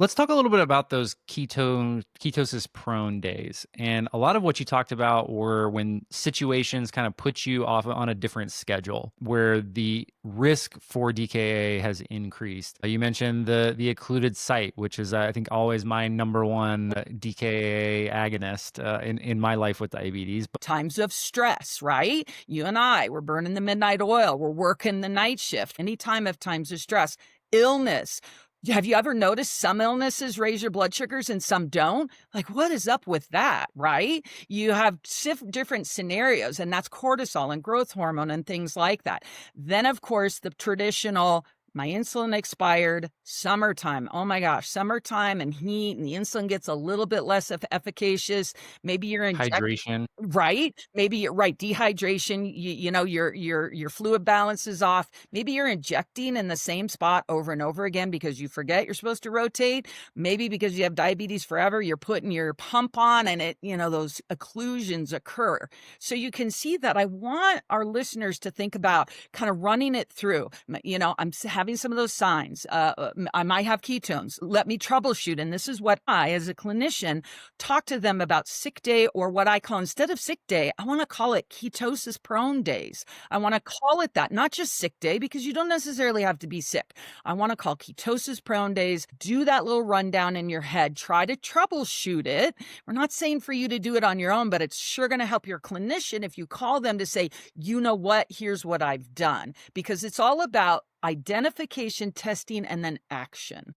Let's talk a little bit about those ketosis prone days. And a lot of what you talked about were when situations kind of put you off on a different schedule where the risk for DKA has increased. You mentioned the occluded site, which is I think always my number one DKA agonist in my life with diabetes. Times of stress, right? You and I, we're burning the midnight oil, we're working the night shift. Any time of times of stress, illness. Have you ever noticed some illnesses raise your blood sugars and some don't? Like, what is up with that, right? You have different scenarios, and that's cortisol and growth hormone and things like that. Then, of course, the traditional my insulin expired, summertime. Oh my gosh, summertime and heat, and the insulin gets a little bit less efficacious. Maybe you're injecting. Hydration. Right? Maybe you're right, dehydration, you know, your fluid balance is off. Maybe you're injecting in the same spot over and over again because you forget you're supposed to rotate. Maybe because you have diabetes forever, you're putting your pump on and those occlusions occur. So you can see that I want our listeners to think about kind of running it through. I'm having some of those signs. I might have ketones. Let me troubleshoot. And this is what I, as a clinician, talk to them about sick day, or what I call, instead of sick day, I want to call it ketosis prone days. I want to call it that, not just sick day, because you don't necessarily have to be sick. I want to call ketosis prone days. Do that little rundown in your head. Try to troubleshoot it. We're not saying for you to do it on your own, but it's sure going to help your clinician if you call them to say, you know what, here's what I've done, because it's all about identification, testing, and then action.